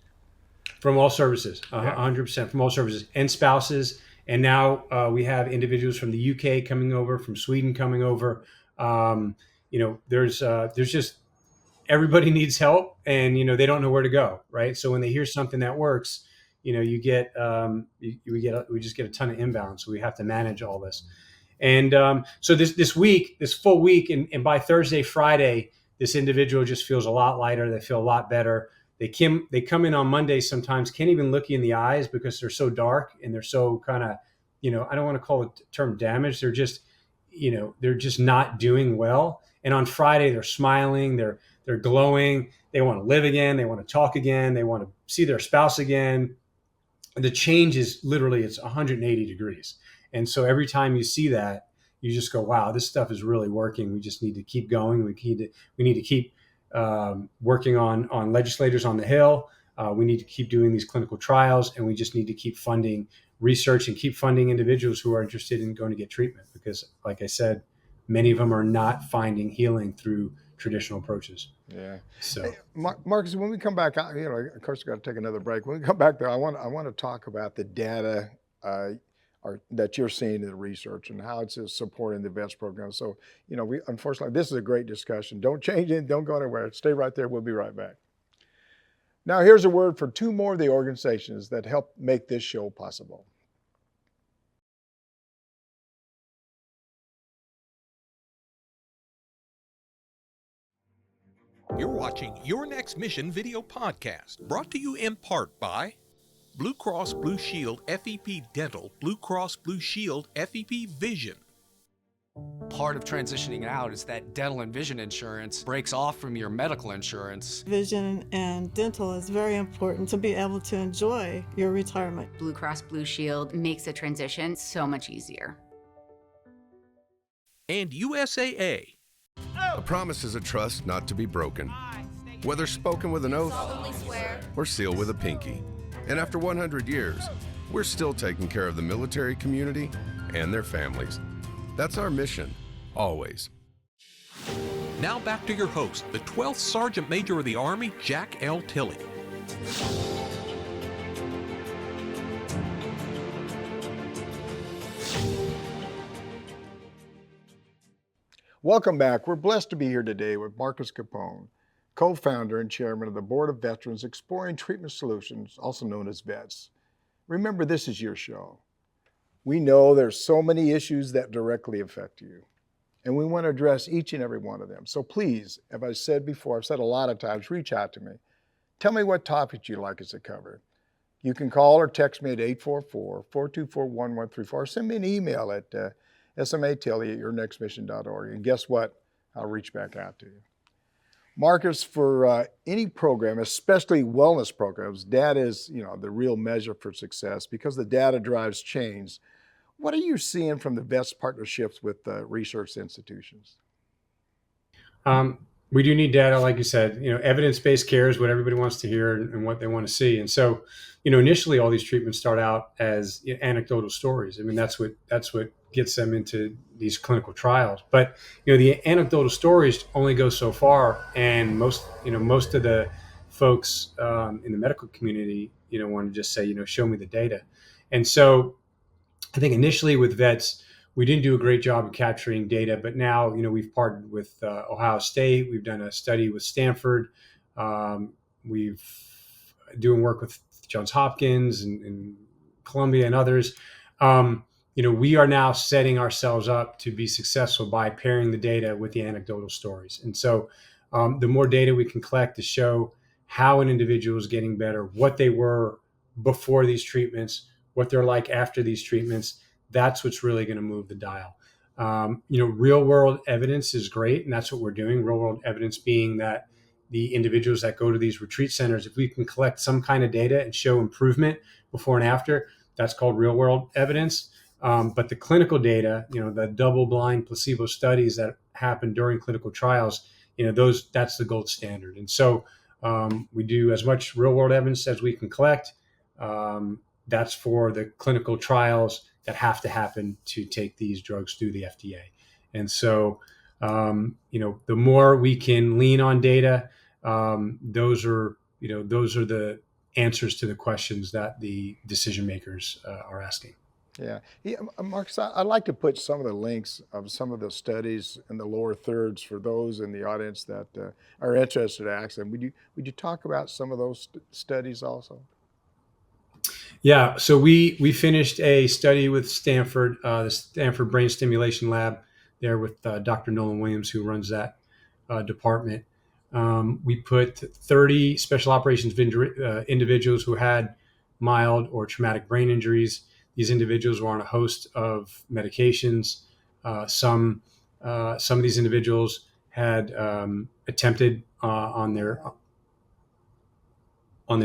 from all services, Yeah. 100% from all services and spouses. And now we have individuals from the UK coming over, from Sweden coming over. There's just everybody needs help, and they don't know where to go, right? So when they hear something that works, you get we just get a ton of inbound. So we have to manage all this. And so this full week, and by Thursday, Friday, this individual just feels a lot lighter. They feel a lot better. They come in on Monday sometimes, can't even look you in the eyes because they're so dark and they're so kind of, I don't want to call it term damage. They're just not doing well. And on Friday, they're smiling, they're glowing. They want to live again. They want to talk again. They want to see their spouse again. The change is literally, it's 180 degrees. And so every time you see that, you just go, wow, this stuff is really working. We just need to keep going. We need to keep working on legislators on the Hill. We need to keep doing these clinical trials, and we just need to keep funding research and keep funding individuals who are interested in going to get treatment. Because, like I said, many of them are not finding healing through traditional approaches. Yeah. So, Hey, Marcus, when we come back, of course, we've got to take another break. When we come back there, I want to talk about the data that you're seeing in the research and how it's supporting the vets program. So, we unfortunately, this is a great discussion. Don't change it. Don't go anywhere. Stay right there. We'll be right back. Now, here's a word for two more of the organizations that help make this show possible. You're watching Your Next Mission video podcast, brought to you in part by Blue Cross Blue Shield FEP Dental, Blue Cross Blue Shield FEP Vision. Part of transitioning out is that dental and vision insurance breaks off from your medical insurance. Vision and dental is very important to be able to enjoy your retirement. Blue Cross Blue Shield makes the transition so much easier. And USAA. A promise is a trust not to be broken, whether spoken with an oath or sealed with a pinky. And after 100 years, we're still taking care of the military community and their families. That's our mission, always. Now back to your host, the 12th Sergeant Major of the Army, Jack L. Tilley. Welcome back. We're blessed to be here today with Marcus Capone, co-founder and chairman of the Board of Veterans Exploring Treatment Solutions, also known as VETS. Remember, this is your show. We know there's so many issues that directly affect you, and we want to address each and every one of them. So please, as I said before, I've said a lot of times, reach out to me. Tell me what topics you'd like us to cover. You can call or text me at 844-424-1134, or send me an email at SMA Tilley at yournextmission.org. And guess what? I'll reach back out to you. Marcus, for any program, especially wellness programs, data is the real measure for success because the data drives change. What are you seeing from the VETS partnerships with research institutions? We do need data, like you said. Evidence-based care is what everybody wants to hear and what they want to see. And so, initially, all these treatments start out as anecdotal stories. I mean, that's what gets them into these clinical trials. But the anecdotal stories only go so far, and most of the folks in the medical community, want to just say, show me the data. And so, I think initially with VETS, we didn't do a great job of capturing data, but now, we've partnered with Ohio State. We've done a study with Stanford. We've doing work with Johns Hopkins and Columbia and others. We are now setting ourselves up to be successful by pairing the data with the anecdotal stories. And so the more data we can collect to show how an individual is getting better, what they were before these treatments, what they're like after these treatments, that's what's really going to move the dial. Real world evidence is great, and that's what we're doing. Real world evidence being that the individuals that go to these retreat centers, if we can collect some kind of data and show improvement before and after, that's called real world evidence. But the clinical data, the double-blind placebo studies that happen during clinical trials, that's the gold standard. And so we do as much real-world evidence as we can collect. That's for the clinical trials that have to happen to take these drugs through the FDA. And so, the more we can lean on data, those are the answers to the questions that the decision makers are asking. Yeah. Marcus, I'd like to put some of the links of some of the studies in the lower thirds for those in the audience that are interested in accessing. Would you talk about some of those studies also? Yeah. So we finished a study with Stanford, the Stanford Brain Stimulation Lab, there with Dr. Nolan Williams, who runs that department. We put 30 special operations individuals who had mild or traumatic brain injuries. These individuals were on a host of medications. Some of these individuals had attempted on their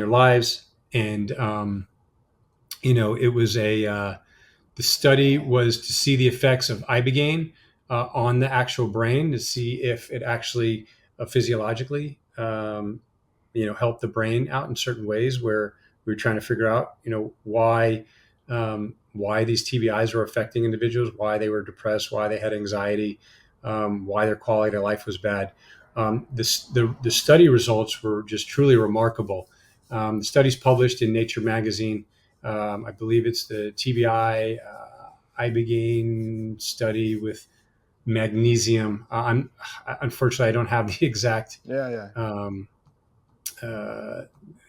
lives, and it was the study was to see the effects of ibogaine on the actual brain, to see if it actually physiologically helped the brain out in certain ways, where we were trying to figure out why these TBIs were affecting individuals, why they were depressed, why they had anxiety, why their quality of life was bad. The study results were just truly remarkable. The study's published in Nature magazine. I believe it's the TBI ibogaine study with magnesium. Unfortunately, I don't have the exact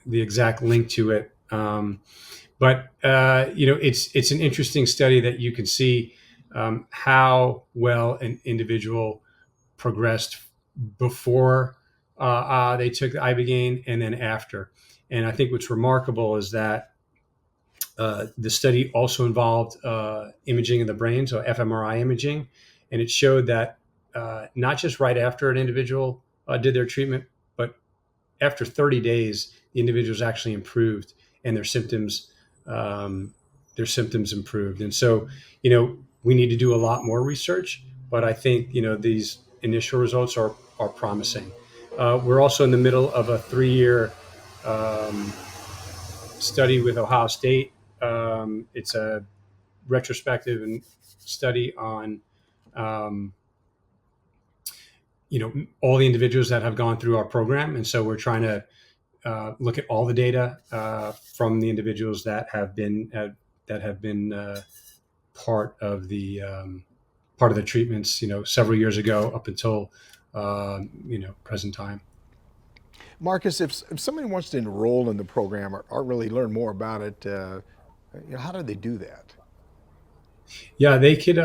the exact link to it. But it's an interesting study that you can see how well an individual progressed before they took the ibogaine and then after. And I think what's remarkable is that the study also involved imaging of the brain, so fMRI imaging, and it showed that not just right after an individual did their treatment, but after 30 days, the individuals actually improved and their symptoms improved. And so, we need to do a lot more research, but I think, these initial results are promising. We're also in the middle of a 3-year study with Ohio State. It's a retrospective and study on, all the individuals that have gone through our program. And so we're trying to look at all the data from the individuals that have been part of the treatments, several years ago up until present time. Marcus, if somebody wants to enroll in the program or really learn more about it, how do they do that? Yeah, they could.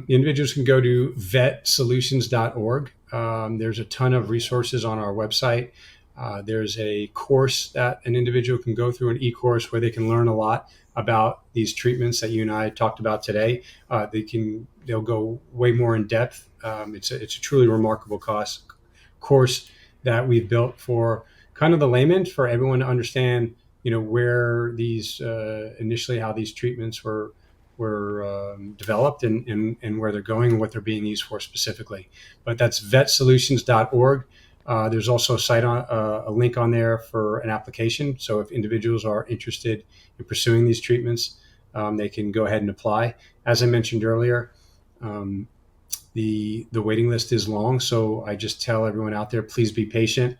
Individuals can go to vetsolutions.org. There's a ton of resources on our website. There's a course that an individual can go through, an e-course, where they can learn a lot about these treatments that you and I talked about today. They'll go way more in depth. It's a truly remarkable course that we've built for kind of the layman, for everyone to understand, where these initially how these treatments were developed and where they're going and what they're being used for specifically. But that's vetsolutions.org. There's also a link on there for an application. So if individuals are interested in pursuing these treatments, they can go ahead and apply. As I mentioned earlier, the waiting list is long. So I just tell everyone out there, please be patient.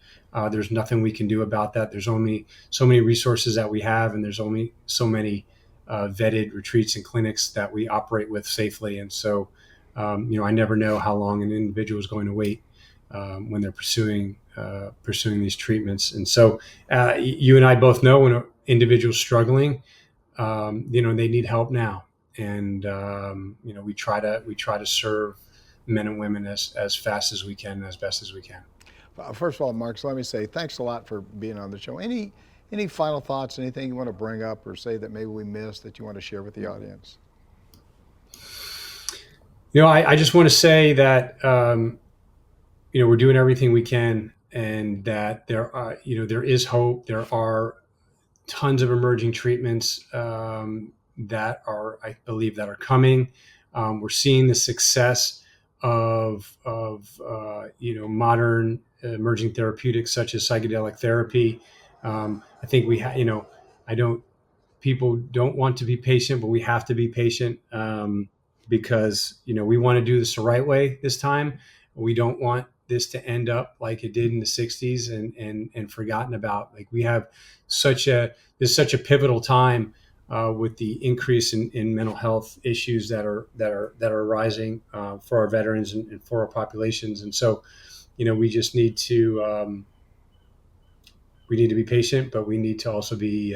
There's nothing we can do about that. There's only so many resources that we have, and there's only so many vetted retreats and clinics that we operate with safely. And so, I never know how long an individual is going to wait when they're pursuing these treatments. And so, you and I both know when an individual's struggling, they need help now. And we try to serve men and women as fast as we can, as best as we can. First of all, Marcus, let me say thanks a lot for being on the show. Any final thoughts, anything you want to bring up or say that maybe we missed that you want to share with the audience? I just want to say that, we're doing everything we can, and that there is hope. There are tons of emerging treatments I believe, that are coming. We're seeing the success of modern emerging therapeutics such as psychedelic therapy. I think I don't. People don't want to be patient, but we have to be patient, because we want to do this the right way this time. We don't want this to end up like it did in the 60s and forgotten about. Like, we have such a pivotal time with the increase in mental health issues that are rising for our veterans and for our populations. And so, we just need to be patient, but we need to also be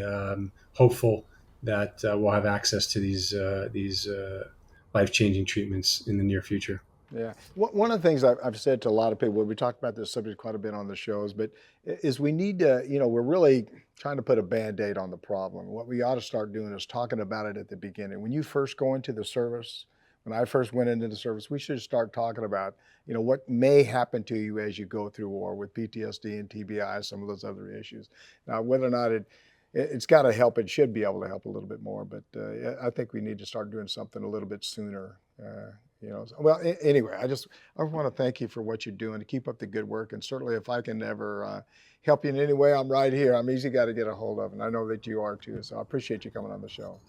hopeful that we'll have access to these life-changing treatments in the near future. Yeah. One of the things I've said to a lot of people, we talked about this subject quite a bit on the shows, but is we need to, we're really trying to put a Band-Aid on the problem. What we ought to start doing is talking about it at the beginning. When you first go into the service, when I first went into the service, we should start talking about, what may happen to you as you go through war with PTSD and TBI, some of those other issues. Now, whether or not it's got to help, it should be able to help a little bit more, but I think we need to start doing something a little bit sooner. Well, anyway, I want to thank you for what you're doing to keep up the good work. And certainly if I can ever help you in any way, I'm right here. I'm easy guy to get a hold of, and I know that you are too. So I appreciate you coming on the show.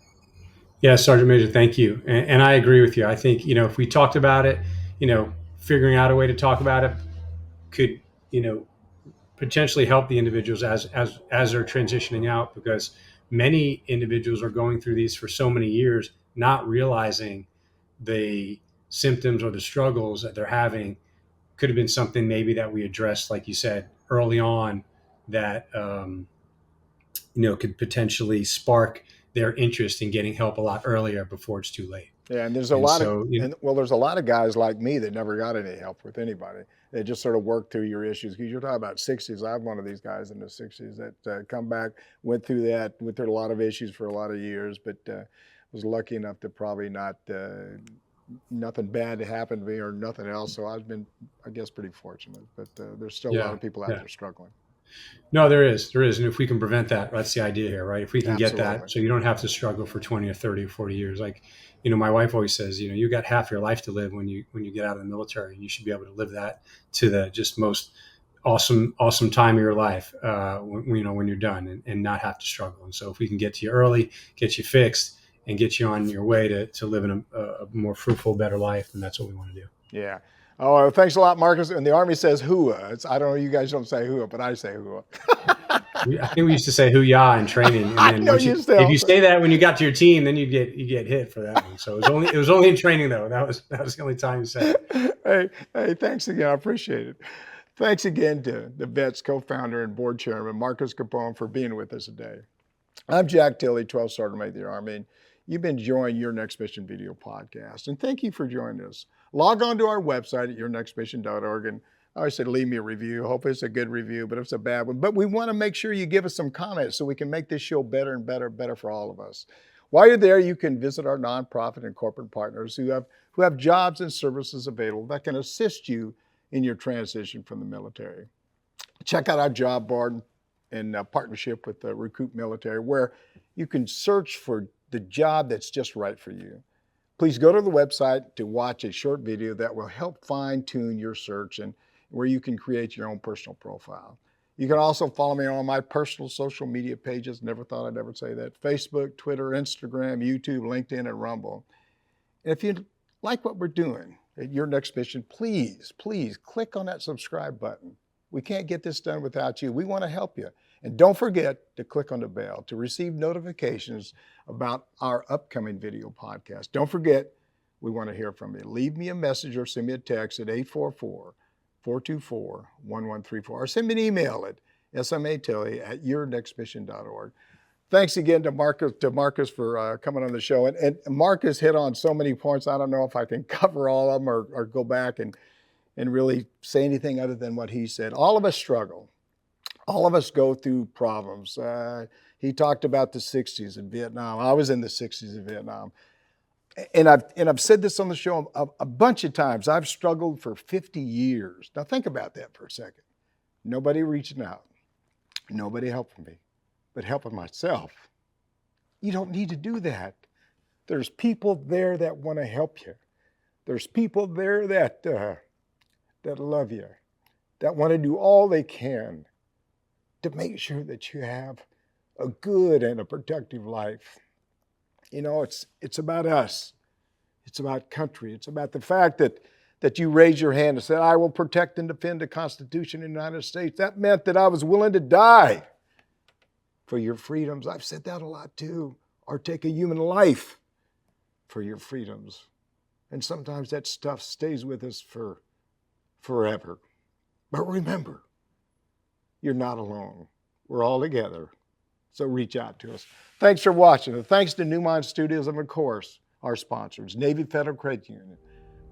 Yeah, Sergeant Major, thank you. And I agree with you. I think, if we talked about it, figuring out a way to talk about it could, potentially help the individuals as they're transitioning out, because many individuals are going through these for so many years, not realizing the symptoms or the struggles that they're having could have been something maybe that we addressed, like you said, early on, that could potentially spark their interest in getting help a lot earlier before it's too late. Yeah, and there's there's a lot of guys like me that never got any help with anybody. They just sort of work through your issues. Because you're talking about 60s. I have one of these guys in the 60s that come back, went through a lot of issues for a lot of years, but was lucky enough to probably not nothing bad to happen to me or nothing else. So I've been, I guess, pretty fortunate. But there's still a lot of people out there struggling. No, there is. And if we can prevent that, that's the idea here, right? If we can Absolutely. get that, so you don't have to struggle for 20 or 30 or 40 years. Like, my wife always says, you got half your life to live when you get out of the military, and you should be able to live that to the just most awesome time of your life, when you're done, and not have to struggle. And so if we can get to you early, get you fixed, and get you on your way to living a more fruitful, better life, and that's what we want to do. Yeah. Oh, thanks a lot, Marcus. And the Army says hooah. I don't know, you guys don't say hooah, but I say hooah. I think we used to say hoo-yah in training. And then if you say that when you got to your team, then you get hit for that one. So it was only in training, though. That was the only time you said it. Hey, thanks again. I appreciate it. Thanks again to the VETS co-founder and board chairman, Marcus Capone, for being with us today. I'm Jack Tilley, 12th Sergeant Major of the Army, and you've been enjoying Your Next Mission video podcast. And thank you for joining us. Log on to our website at yournextmission.org, and I always say leave me a review. Hopefully it's a good review, but if it's a bad one. But we want to make sure you give us some comments so we can make this show better and better for all of us. While you're there, you can visit our nonprofit and corporate partners who have jobs and services available that can assist you in your transition from the military. Check out our job board in partnership with the Recruit Military, where you can search for the job that's just right for you. Please go to the website to watch a short video that will help fine-tune your search and where you can create your own personal profile. You can also follow me on my personal social media pages. Never thought I'd ever say that. Facebook, Twitter, Instagram, YouTube, LinkedIn, and Rumble. And if you like what we're doing at Your Next Mission, please click on that subscribe button. We can't get this done without you. We want to help you. And don't forget to click on the bell to receive notifications about our upcoming video podcast. Don't forget, we want to hear from you. Leave me a message or send me a text at 844-424-1134, or send me an email at smatilley@yournextmission.org. Thanks again to Marcus for coming on the show. And Marcus hit on so many points. I don't know if I can cover all of them or go back and really say anything other than what he said. All of us struggle. All of us go through problems. He talked about the 60s in Vietnam. I was in the 60s in Vietnam. And I've said this on the show a bunch of times. I've struggled for 50 years. Now think about that for a second. Nobody reaching out, nobody helping me, but helping myself. You don't need to do that. There's people there that want to help you. There's people there that love you, that want to do all they can to make sure that you have a good and a productive life. You know, it's about us. It's about country. It's about the fact that you raised your hand and said, I will protect and defend the Constitution of the United States. That meant that I was willing to die for your freedoms. I've said that a lot too. Or take a human life for your freedoms. And sometimes that stuff stays with us for forever. But remember, you're not alone. We're all together. So reach out to us. Thanks for watching. And thanks to Newmont Studios and, of course, our sponsors, Navy Federal Credit Union,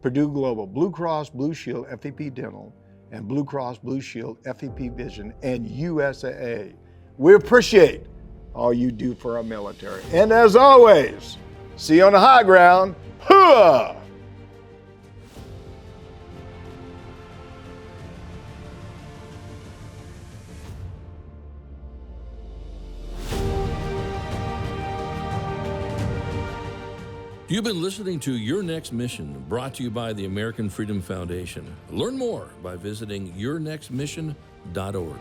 Purdue Global, Blue Cross Blue Shield FEP Dental, and Blue Cross Blue Shield FEP Vision, and USAA. We appreciate all you do for our military. And as always, see you on the high ground. Hooah! You've been listening to Your Next Mission, brought to you by the American Freedom Foundation. Learn more by visiting yournextmission.org.